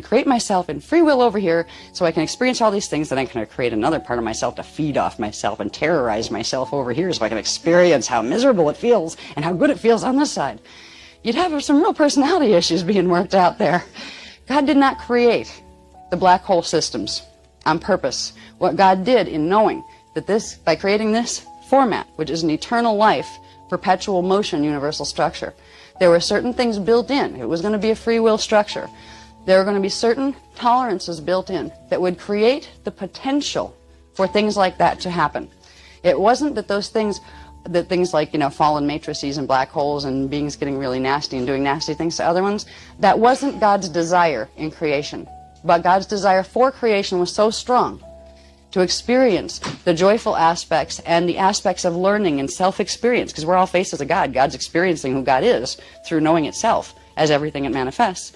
to create myself in free will over here so I can experience all these things, then I'm going to create another part of myself to feed off myself and terrorize myself over here so I can experience how miserable it feels and how good it feels on this side. You'd have some real personality issues being worked out there. God did not create the black hole systems on purpose. What God did in knowing that this, by creating this format, which is an eternal life, perpetual motion, universal structure, there were certain things built in. It was going to be a free will structure. There are going to be certain tolerances built in that would create the potential for things like that to happen. It wasn't that those things, that things like, fallen matrices and black holes and beings getting really nasty and doing nasty things to other ones, that wasn't God's desire in creation. But God's desire for creation was so strong to experience the joyful aspects and the aspects of learning and self-experience, because we're all faces of God. God's experiencing who God is through knowing itself as everything it manifests.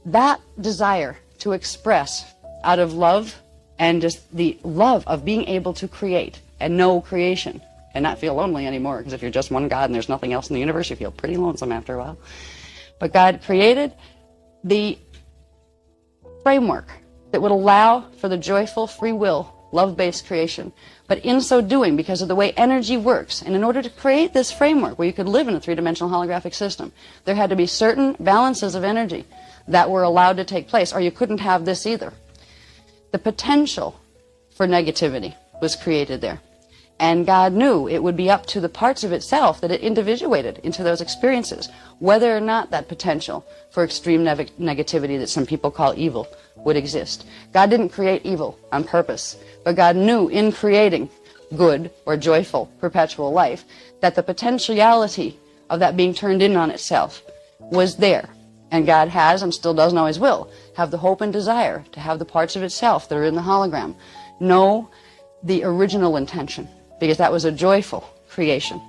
That desire to express out of love and just the love of being able to create and know creation and not feel lonely anymore, because if you're just one God and there's nothing else in the universe, you feel pretty lonesome after a while. But God created the framework that would allow for the joyful, free will, love-based creation. But in so doing, because of the way energy works, and in order to create this framework where you could live in a three-dimensional holographic system, there had to be certain balances of energy that were allowed to take place, or you couldn't have this either. The potential for negativity was created there. And God knew it would be up to the parts of itself that it individuated into those experiences, whether or not that potential for extreme negativity that some people call evil would exist. God didn't create evil on purpose, but God knew in creating good or joyful perpetual life that the potentiality of that being turned in on itself was there. And God has, and still does and always will, have the hope and desire to have the parts of itself that are in the hologram know the original intention, because that was a joyful creation.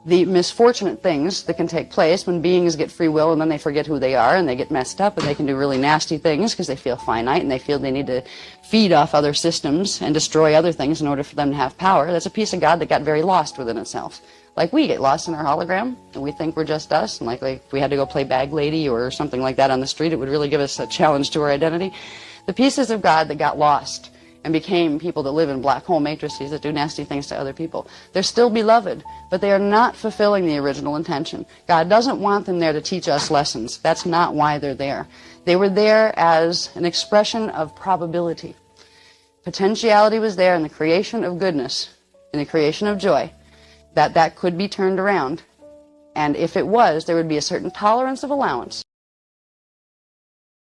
The misfortunate things that can take place when beings get free will and then they forget who they are and they get messed up and they can do really nasty things because they feel finite and they feel they need to feed off other systems and destroy other things in order for them to have power. That's a piece of God that got very lost within itself. Like we get lost in our hologram and we think we're just us, and like if we had to go play bag lady or something like that on the street, it would really give us a challenge to our identity. The pieces of God that got lost and became people that live in black hole matrices that do nasty things to other people, they're still beloved, but they are not fulfilling the original intention. God doesn't want them there to teach us lessons. That's not why they're there. They were there as an expression of probability. Potentiality was there in the creation of goodness, in the creation of joy, that could be turned around. And if it was, there would be a certain tolerance of allowance